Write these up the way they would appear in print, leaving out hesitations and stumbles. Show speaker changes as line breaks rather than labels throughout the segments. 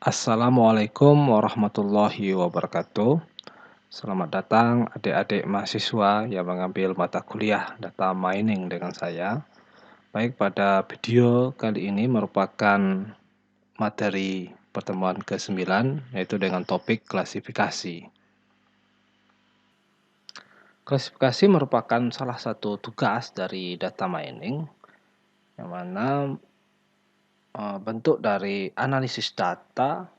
Assalamualaikum warahmatullahi wabarakatuh. Selamat datang adik-adik mahasiswa yang mengambil mata kuliah data mining dengan saya. Baik, pada video kali ini merupakan materi pertemuan ke-9, yaitu dengan topik klasifikasi. Klasifikasi merupakan salah satu tugas dari data mining, yang mana bentuk dari analisis data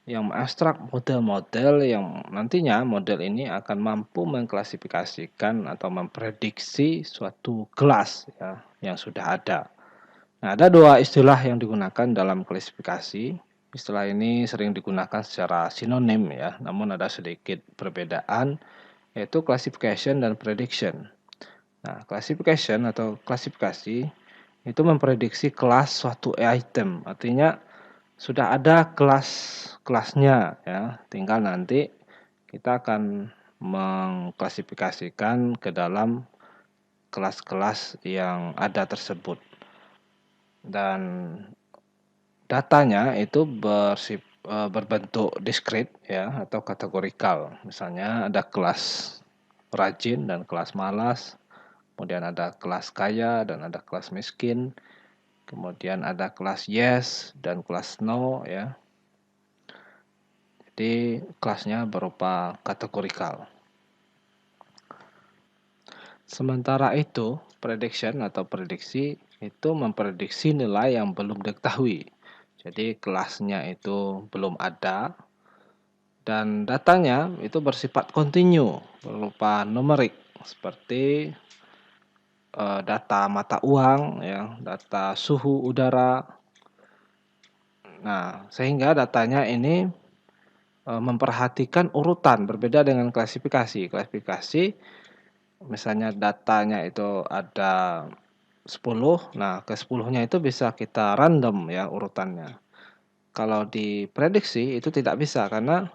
yang mengekstrak model-model yang nantinya model ini akan mampu mengklasifikasikan atau memprediksi suatu kelas ya, yang sudah ada. Nah, ada dua istilah yang digunakan dalam klasifikasi. Istilah ini sering digunakan secara sinonim ya, namun ada sedikit perbedaan, yaitu classification dan prediction. Nah, classification atau klasifikasi itu memprediksi kelas suatu item, artinya sudah ada kelasnya ya, tinggal nanti kita akan mengklasifikasikan ke dalam kelas-kelas yang ada tersebut. Dan datanya itu berbentuk diskrit ya atau kategorikal. Misalnya ada kelas rajin dan kelas malas, kemudian ada kelas kaya dan ada kelas miskin, kemudian ada kelas yes dan kelas no ya. Jadi kelasnya berupa kategorikal. Sementara itu, prediction atau prediksi itu memprediksi nilai yang belum diketahui. Jadi kelasnya itu belum ada dan datanya itu bersifat kontinu berupa numerik seperti data mata uang ya, data suhu udara. Nah, sehingga datanya ini memperhatikan urutan, berbeda dengan klasifikasi. Klasifikasi misalnya datanya itu ada 10, nah ke 10-nya itu bisa kita random ya urutannya. Kalau diprediksi itu tidak bisa karena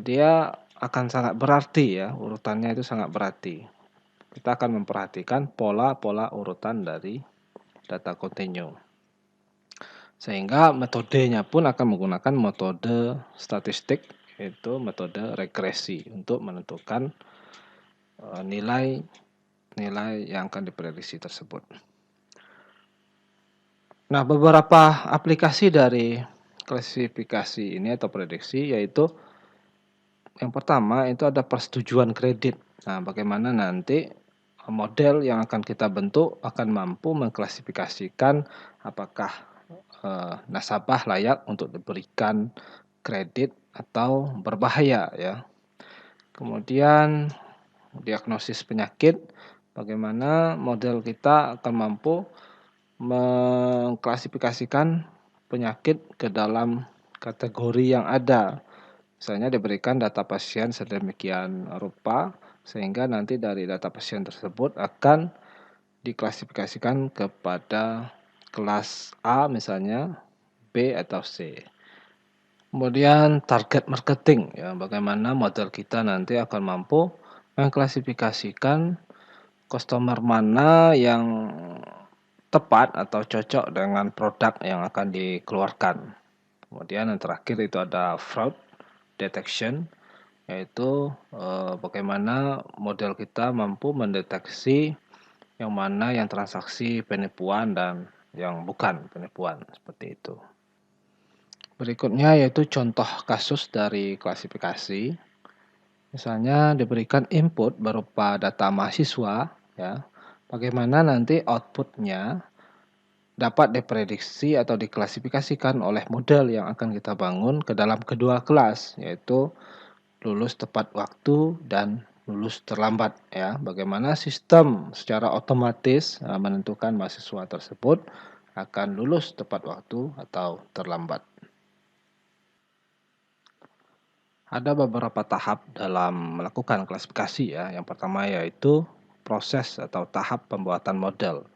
dia akan sangat berarti ya, urutannya itu sangat berarti. Kita akan memperhatikan pola-pola urutan dari data kontinu. Sehingga metodenya pun akan menggunakan metode statistik, yaitu metode regresi untuk menentukan nilai yang akan diprediksi tersebut. Nah, beberapa aplikasi dari klasifikasi ini atau prediksi yaitu yang pertama itu ada persetujuan kredit. Nah, bagaimana nanti model yang akan kita bentuk akan mampu mengklasifikasikan apakah nasabah layak untuk diberikan kredit atau berbahaya ya. Kemudian diagnosis penyakit, bagaimana model kita akan mampu mengklasifikasikan penyakit ke dalam kategori yang ada. Misalnya diberikan data pasien sedemikian rupa sehingga nanti dari data pasien tersebut akan diklasifikasikan kepada kelas A misalnya, B atau C. Kemudian target marketing ya, bagaimana model kita nanti akan mampu mengklasifikasikan customer mana yang tepat atau cocok dengan produk yang akan dikeluarkan. Kemudian yang terakhir itu ada fraud detection, yaitu bagaimana model kita mampu mendeteksi yang mana yang transaksi penipuan dan yang bukan penipuan, seperti itu. Berikutnya yaitu contoh kasus dari klasifikasi. Misalnya diberikan input berupa data mahasiswa ya. Bagaimana nanti outputnya dapat diprediksi atau diklasifikasikan oleh model yang akan kita bangun ke dalam kedua kelas, yaitu lulus tepat waktu dan lulus terlambat ya. Bagaimana sistem secara otomatis menentukan mahasiswa tersebut akan lulus tepat waktu atau terlambat. Ada beberapa tahap dalam melakukan klasifikasi ya. Yang pertama yaitu proses atau tahap pembuatan model.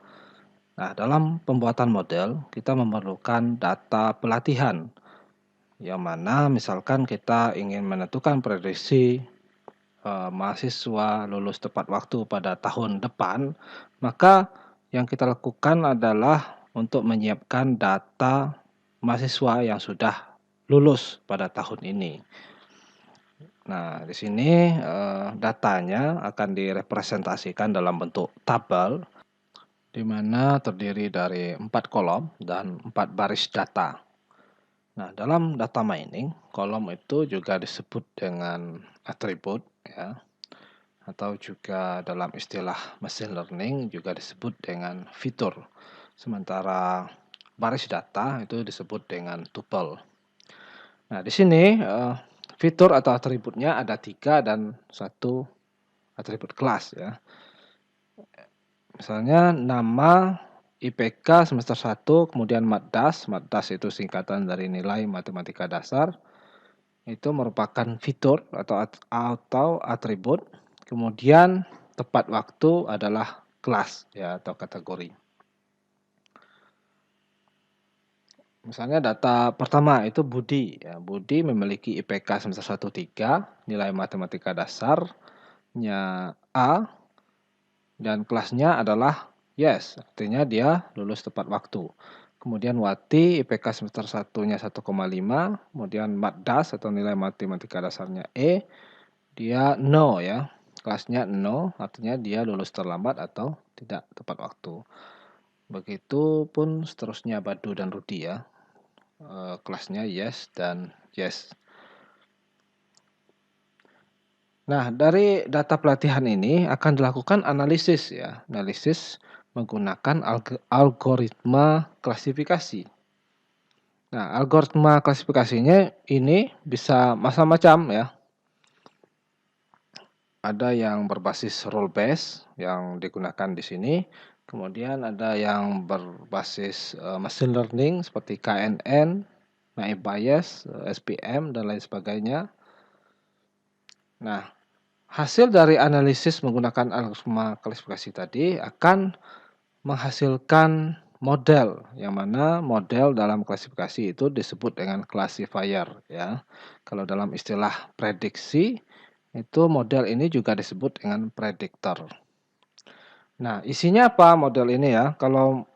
Nah, dalam pembuatan model kita memerlukan data pelatihan. Yang mana misalkan kita ingin menentukan prediksi mahasiswa lulus tepat waktu pada tahun depan, maka yang kita lakukan adalah untuk menyiapkan data mahasiswa yang sudah lulus pada tahun ini. Nah, di sini, datanya akan direpresentasikan dalam bentuk tabel, di mana terdiri dari 4 kolom dan 4 baris data. Nah, dalam data mining, kolom itu juga disebut dengan atribut, ya, atau juga dalam istilah machine learning juga disebut dengan fitur. Sementara baris data itu disebut dengan tuple. Nah, di sini fitur atau atributnya ada 3 dan 1 atribut kelas, ya. Misalnya nama, IPK semester 1, kemudian MADDAS. MADDAS itu singkatan dari nilai matematika dasar. Itu merupakan fitur atau atribut. Kemudian tepat waktu adalah kelas, ya, atau kategori. Misalnya data pertama itu Budi, ya. Budi memiliki IPK semester 1 3, nilai matematika dasarnya A, dan kelasnya adalah yes, artinya dia lulus tepat waktu. Kemudian Wati IPK semester 1-nya 1,5, kemudian MADDAS atau nilai matematika dasarnya E, dia no, ya. Kelasnya no, artinya dia lulus terlambat atau tidak tepat waktu. Begitupun seterusnya Badu dan Rudi, ya. Kelasnya yes dan yes. Nah, dari data pelatihan ini akan dilakukan analisis, ya. Analisis menggunakan algoritma klasifikasi. Nah, algoritma klasifikasinya ini bisa macam-macam, ya. Ada yang berbasis rule based yang digunakan di sini. Kemudian ada yang berbasis machine learning seperti KNN, naive Bayes, SPM, dan lain sebagainya. Nah, hasil dari analisis menggunakan algoritma klasifikasi tadi akan menghasilkan model, yang mana model dalam klasifikasi itu disebut dengan classifier, ya. Kalau dalam istilah prediksi, itu model ini juga disebut dengan prediktor. Nah, isinya apa model ini, ya? Kalau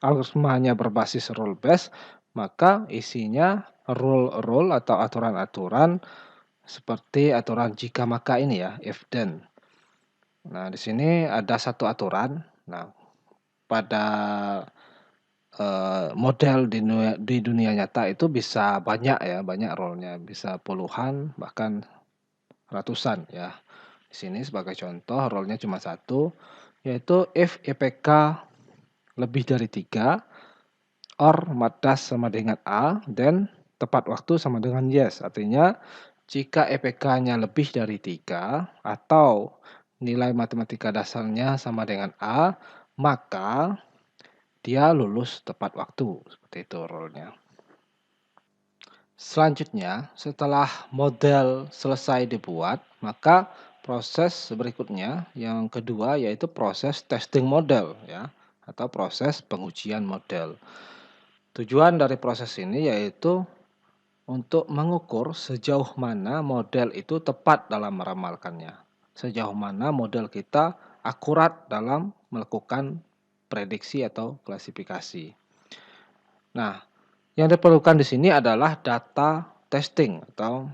algoritmanya berbasis rule based, maka isinya rule atau aturan-aturan seperti aturan jika maka ini, ya, if then. Nah, di sini ada satu aturan. Nah, pada model di dunia nyata itu bisa banyak, ya, banyak role-nya, bisa puluhan bahkan ratusan, ya. Di sini sebagai contoh role-nya cuma satu, yaitu if IPK lebih dari 3, or MADDAS sama dengan A, then tepat waktu sama dengan yes. Artinya jika IPK-nya lebih dari 3 atau nilai matematika dasarnya sama dengan A, maka dia lulus tepat waktu. Seperti itu role-nya. Selanjutnya, setelah model selesai dibuat, maka proses berikutnya yang kedua yaitu proses testing model, ya, atau proses pengujian model. Tujuan dari proses ini yaitu untuk mengukur sejauh mana model itu tepat dalam meramalkannya. Sejauh mana model kita akurat dalam melakukan prediksi atau klasifikasi. Nah, yang diperlukan di sini adalah data testing atau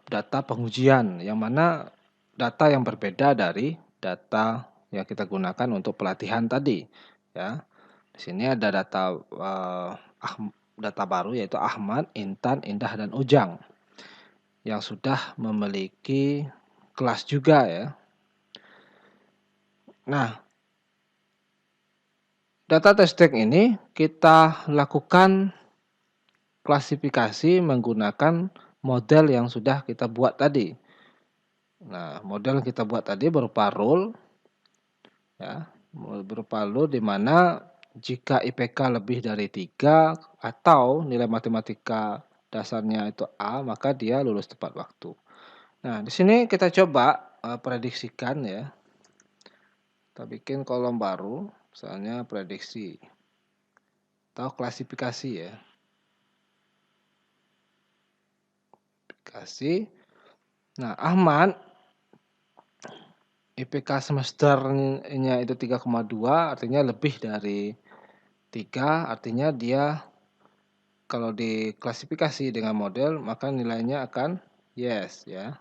data pengujian, yang mana data yang berbeda dari data yang kita gunakan untuk pelatihan tadi, ya. Di sini ada data baru yaitu Ahmad, Intan, Indah, dan Ujang yang sudah memiliki kelas juga, ya. Nah, data testing ini kita lakukan klasifikasi menggunakan model yang sudah kita buat tadi. Nah, model yang kita buat tadi berupa rule, ya, berupa rule di mana jika IPK lebih dari 3 atau nilai matematika dasarnya itu A, maka dia lulus tepat waktu. Nah, di sini kita coba prediksikan, ya. Kita bikin kolom baru, misalnya prediksi atau klasifikasi, ya. Nah, Ahmad IPK semesternya itu 3,2, artinya lebih dari 3, artinya dia kalau diklasifikasi dengan model maka nilainya akan yes ya.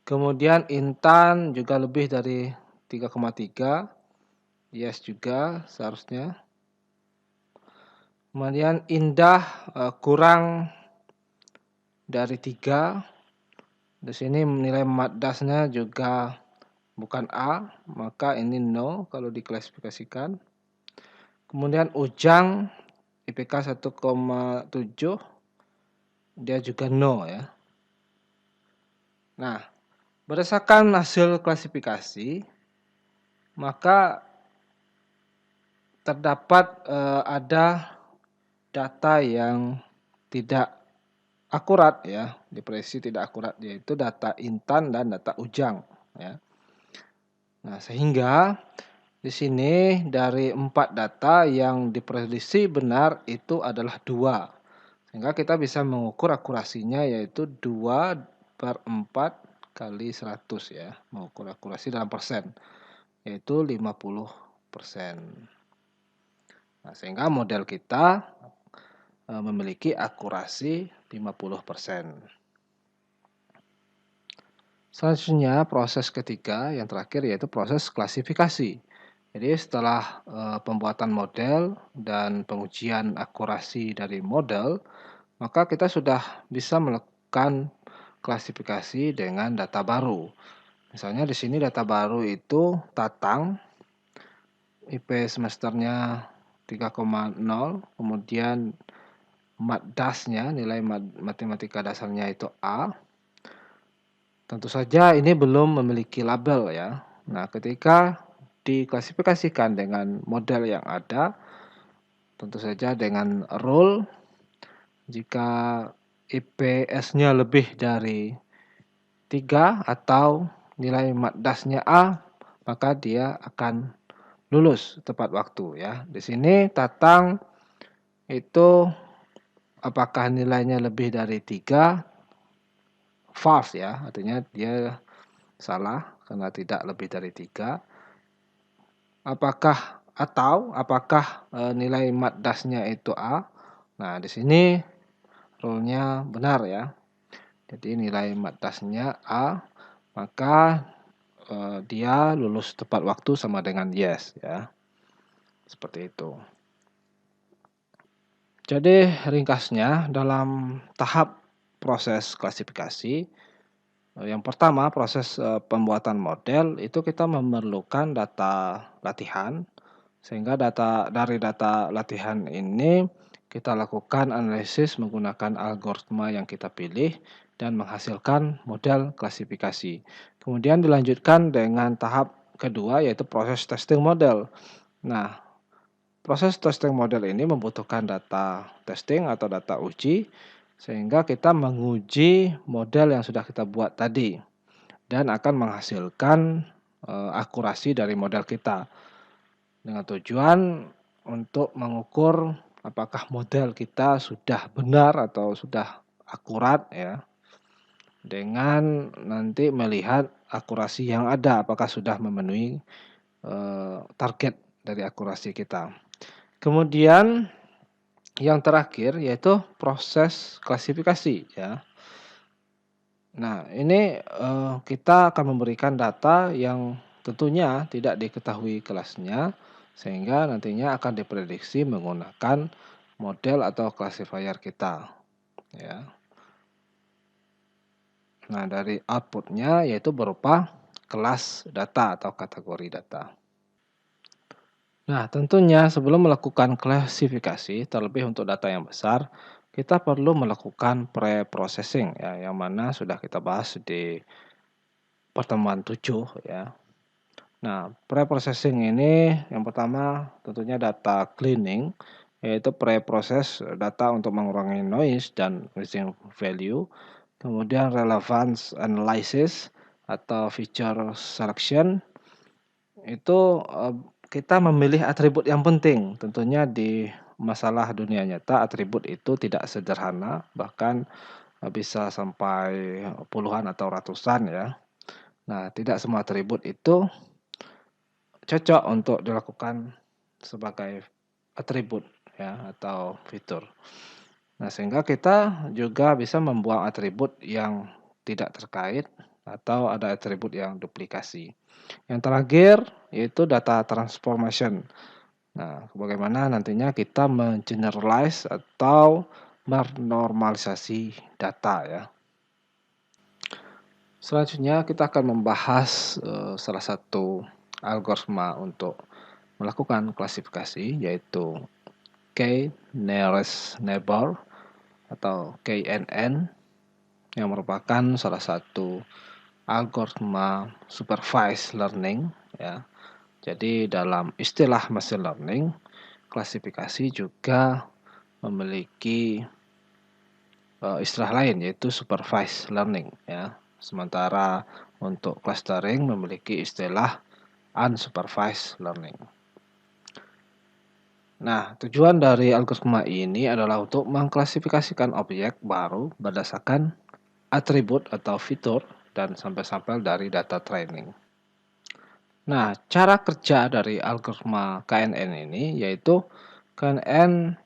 Kemudian Intan juga lebih dari 3,3, yes juga seharusnya. Kemudian Indah kurang dari 3. Di sini nilai maddasnya juga bukan A, maka ini no kalau diklasifikasikan. Kemudian Ujang IPK 1,7, dia juga no ya. Nah, berdasarkan hasil klasifikasi, maka terdapat ada data yang tidak akurat ya, diprediksi tidak akurat, yaitu data Intan dan data Ujang ya. Nah, sehingga di sini dari 4 data yang diprediksi benar itu adalah 2. Sehingga kita bisa mengukur akurasinya yaitu 2/4 kali 100 ya, mengukur akurasi dalam persen, yaitu 50%. Nah, sehingga model kita memiliki akurasi 50%. Selanjutnya proses ketiga yang terakhir yaitu proses klasifikasi. Jadi setelah pembuatan model dan pengujian akurasi dari model, maka kita sudah bisa melakukan klasifikasi dengan data baru. Misalnya di sini data baru itu Tatang, IP semesternya 3,0, kemudian maddasnya, nilai matematika dasarnya itu A. Tentu saja ini belum memiliki label ya. Nah, ketika diklasifikasikan dengan model yang ada, tentu saja dengan rule, jika IPS-nya lebih dari 3 atau nilai maddasnya A, maka dia akan lulus tepat waktu ya. Di sini Tatang itu apakah nilainya lebih dari 3? False ya, artinya dia salah karena tidak lebih dari 3. Apakah nilai maddasnya itu A? Nah, di sini rule-nya benar ya. Jadi nilai maddasnya A, maka dia lulus tepat waktu sama dengan yes ya. Seperti itu. Jadi ringkasnya dalam tahap proses klasifikasi, yang pertama proses pembuatan model itu kita memerlukan data latihan, sehingga dari data latihan ini kita lakukan analisis menggunakan algoritma yang kita pilih dan menghasilkan model klasifikasi. Kemudian dilanjutkan dengan tahap kedua yaitu proses testing model. Nah, proses testing model ini membutuhkan data testing atau data uji sehingga kita menguji model yang sudah kita buat tadi dan akan menghasilkan akurasi dari model kita dengan tujuan untuk mengukur apakah model kita sudah benar atau sudah akurat ya, dengan nanti melihat akurasi yang ada apakah sudah memenuhi target dari akurasi kita. Kemudian yang terakhir yaitu proses klasifikasi ya. Nah, ini kita akan memberikan data yang tentunya tidak diketahui kelasnya, sehingga nantinya akan diprediksi menggunakan model atau classifier kita ya. Nah, dari outputnya yaitu berupa kelas data atau kategori data. Nah, tentunya sebelum melakukan klasifikasi, terlebih untuk data yang besar, kita perlu melakukan pre-processing ya, yang mana sudah kita bahas di pertemuan 7 ya. Nah, pre-processing ini yang pertama tentunya data cleaning, yaitu pre-proses data untuk mengurangi noise dan missing value. Kemudian relevance analysis atau feature selection, itu kita memilih atribut yang penting. Tentunya di masalah dunia nyata atribut itu tidak sederhana, bahkan bisa sampai puluhan atau ratusan ya. Nah, tidak semua atribut itu cocok untuk dilakukan sebagai atribut ya atau fitur. Nah, sehingga kita juga bisa membuang atribut yang tidak terkait atau ada atribut yang duplikasi. Yang terakhir yaitu data transformation. Nah, bagaimana nantinya kita men-generalize atau menormalisasi data ya. Selanjutnya kita akan membahas salah satu algoritma untuk melakukan klasifikasi yaitu K-nearest neighbor atau KNN yang merupakan salah satu algoritma supervised learning ya. Jadi dalam istilah machine learning, klasifikasi juga memiliki istilah lain yaitu supervised learning ya. Sementara untuk clustering memiliki istilah unsupervised learning. Nah, tujuan dari algoritma ini adalah untuk mengklasifikasikan objek baru berdasarkan atribut atau fitur dan sampel-sampel dari data training. Nah, cara kerja dari algoritma KNN ini yaitu KNN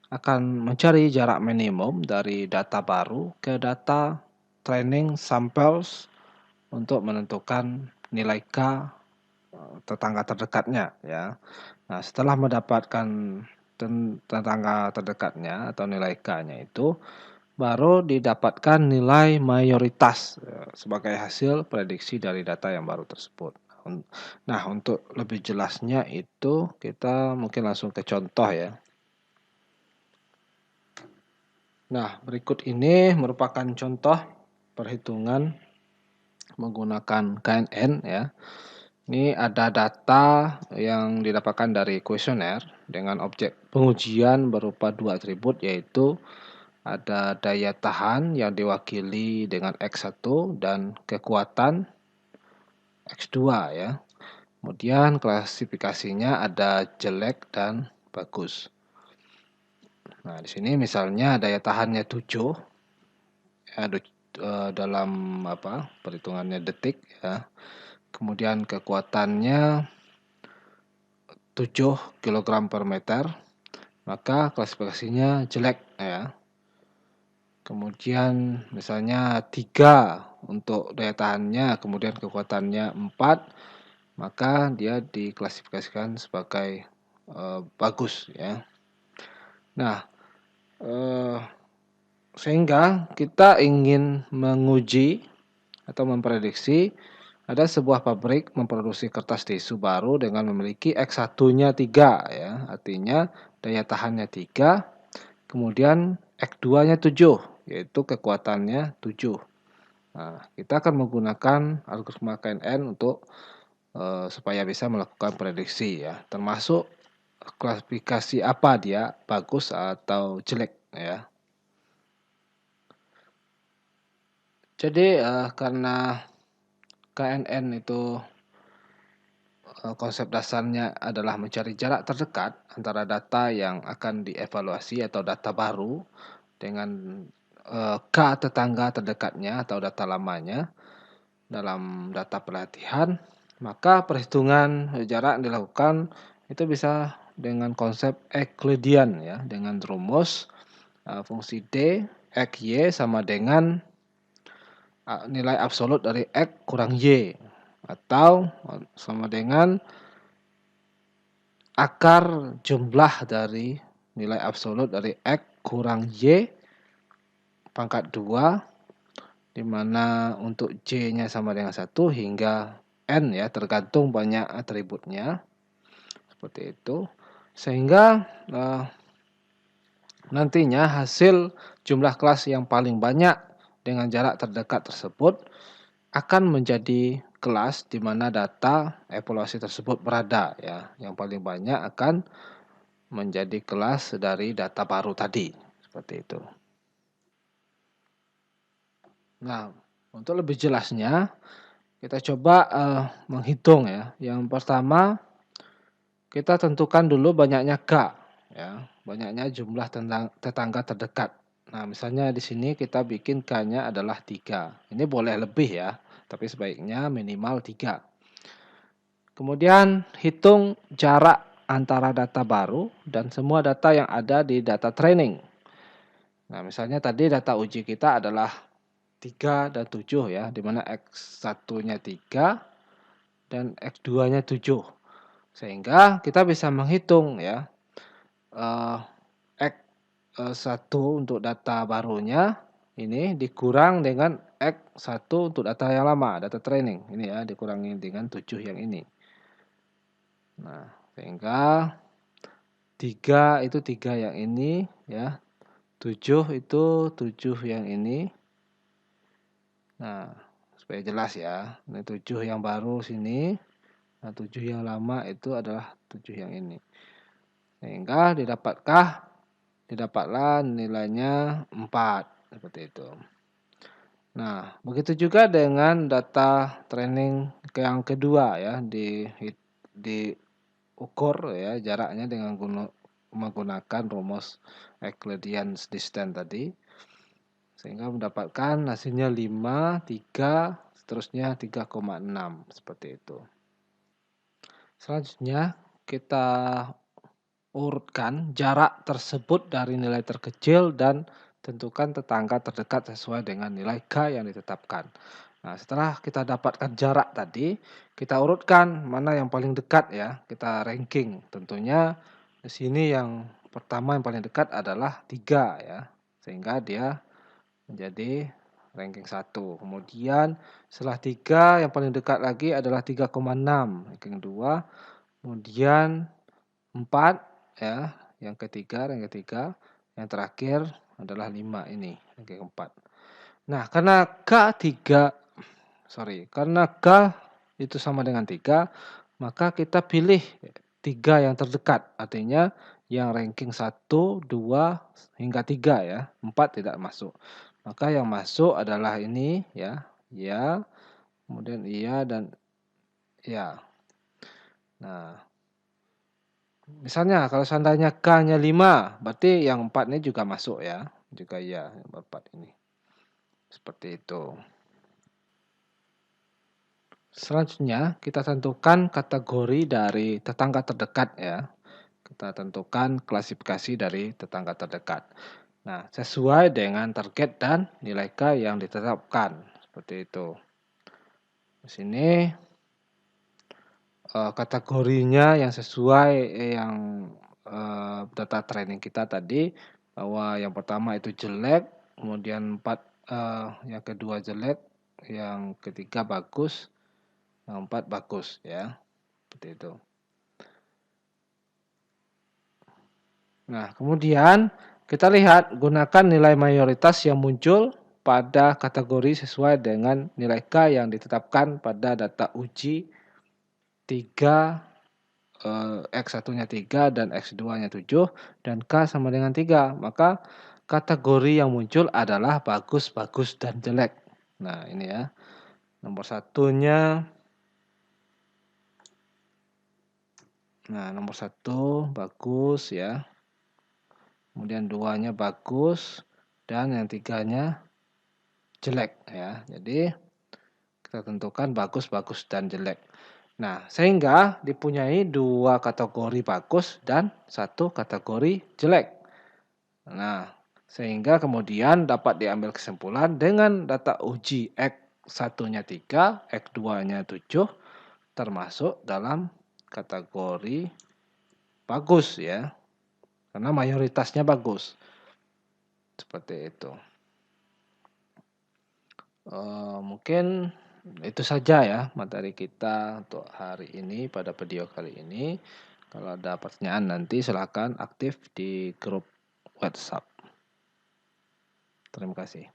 akan mencari jarak minimum dari data baru ke data training samples untuk menentukan nilai K tetangga terdekatnya ya. Nah, setelah mendapatkan tetangga terdekatnya atau nilai K-nya itu baru didapatkan nilai mayoritas sebagai hasil prediksi dari data yang baru tersebut. Nah, untuk lebih jelasnya itu kita mungkin langsung ke contoh ya. Nah, berikut ini merupakan contoh perhitungan menggunakan KNN ya. Ini ada data yang didapatkan dari kuesioner dengan objek pengujian berupa dua atribut yaitu ada daya tahan yang diwakili dengan X1 dan kekuatan X2 ya. Kemudian klasifikasinya ada jelek dan bagus. Nah, di sini misalnya daya tahannya 7 ya, dalam perhitungannya detik ya. Kemudian kekuatannya 7 kg per meter, maka klasifikasinya jelek ya. Kemudian misalnya 3 untuk daya tahannya, kemudian kekuatannya 4, maka dia diklasifikasikan sebagai bagus ya. Nah, sehingga kita ingin menguji atau memprediksi ada sebuah pabrik memproduksi kertas tisu baru dengan memiliki X1-nya 3 ya, artinya daya tahannya 3, kemudian X2-nya 7, yaitu kekuatannya 7. Nah, kita akan menggunakan algoritma KNN untuk supaya bisa melakukan prediksi ya, termasuk klasifikasi apa dia bagus atau jelek ya. Jadi karena KNN itu konsep dasarnya adalah mencari jarak terdekat antara data yang akan dievaluasi atau data baru dengan K tetangga terdekatnya atau data lamanya dalam data pelatihan, maka perhitungan jarak yang dilakukan itu bisa dengan konsep Euclidean ya, dengan rumus fungsi D X Y sama dengan nilai absolut dari X kurang Y atau sama dengan akar jumlah dari nilai absolut dari X kurang Y pangkat 2 di mana untuk J-nya sama dengan 1 hingga N ya, tergantung banyak atributnya. Seperti itu. Sehingga nantinya hasil jumlah kelas yang paling banyak dengan jarak terdekat tersebut akan menjadi kelas di mana data evaluasi tersebut berada ya. Yang paling banyak akan menjadi kelas dari data baru tadi. Seperti itu. Nah, untuk lebih jelasnya kita coba menghitung ya. Yang pertama kita tentukan dulu banyaknya K ya, banyaknya jumlah tetangga terdekat. Nah, misalnya di sini kita bikin K-nya adalah 3. Ini boleh lebih ya, tapi sebaiknya minimal 3. Kemudian hitung jarak antara data baru dan semua data yang ada di data training. Nah, misalnya tadi data uji kita adalah 3 dan 7 ya, di mana X1-nya 3 dan X2-nya 7. Sehingga kita bisa menghitung ya, eee, X1 untuk data barunya ini dikurang dengan X1 untuk data yang lama, data training ini ya, dikurangi dengan 7 yang ini. Nah, sehingga 3 itu 3 yang ini ya, 7 itu 7 yang ini. Nah, supaya jelas ya, ini 7 yang baru sini, nah 7 yang lama itu adalah 7 yang ini. Sehingga didapatlah nilainya 4, seperti itu. Nah, begitu juga dengan data training yang kedua ya, diukur ya jaraknya dengan menggunakan rumus Euclidean distance tadi. Sehingga mendapatkan hasilnya 5, 3, seterusnya 3,6 seperti itu. Selanjutnya kita urutkan jarak tersebut dari nilai terkecil dan tentukan tetangga terdekat sesuai dengan nilai K yang ditetapkan. Nah, setelah kita dapatkan jarak tadi, kita urutkan mana yang paling dekat ya, kita ranking. Tentunya di sini yang pertama yang paling dekat adalah 3 ya, sehingga dia menjadi ranking 1. Kemudian setelah 3 yang paling dekat lagi adalah 3,6, ranking 2. Kemudian 4 ya, yang ketiga, yang terakhir adalah 5 ini, ranking 4. Nah, karena karena K itu sama dengan 3, maka kita pilih 3 yang terdekat, artinya yang ranking 1, 2, hingga 3 ya, 4 tidak masuk. Maka yang masuk adalah ini ya, ya, kemudian iya dan ya. Nah, misalnya kalau seandainya K-nya 5, berarti yang 4 ini juga masuk ya, juga iya, yang 4 ini. Seperti itu. Selanjutnya kita tentukan kategori dari tetangga terdekat ya. Kita tentukan klasifikasi dari tetangga terdekat. Nah, sesuai dengan target dan nilai K yang ditetapkan. Seperti itu. Di sini kategorinya yang sesuai yang data training kita tadi, bahwa yang pertama itu jelek, kemudian yang kedua jelek, yang ketiga bagus, yang 4 bagus ya. Seperti itu. Nah, kemudian kita lihat gunakan nilai mayoritas yang muncul pada kategori sesuai dengan nilai K yang ditetapkan pada data uji 3, X1-nya 3 dan X2-nya 7 dan K sama dengan 3. Maka kategori yang muncul adalah bagus, bagus, dan jelek. Nah, ini ya. Nomor satunya. Nah, nomor 1 bagus ya. Kemudian 2-nya bagus dan yang 3-nya jelek ya. Jadi kita tentukan bagus, bagus, dan jelek. Nah, sehingga dipunyai 2 kategori bagus dan 1 kategori jelek. Nah, sehingga kemudian dapat diambil kesimpulan dengan data uji X1-nya 3, X2-nya 7 termasuk dalam kategori bagus ya. Karena mayoritasnya bagus. Seperti itu. Mungkin itu saja ya materi kita untuk hari ini pada video kali ini. Kalau ada pertanyaan nanti silakan aktif di grup WhatsApp. Terima kasih.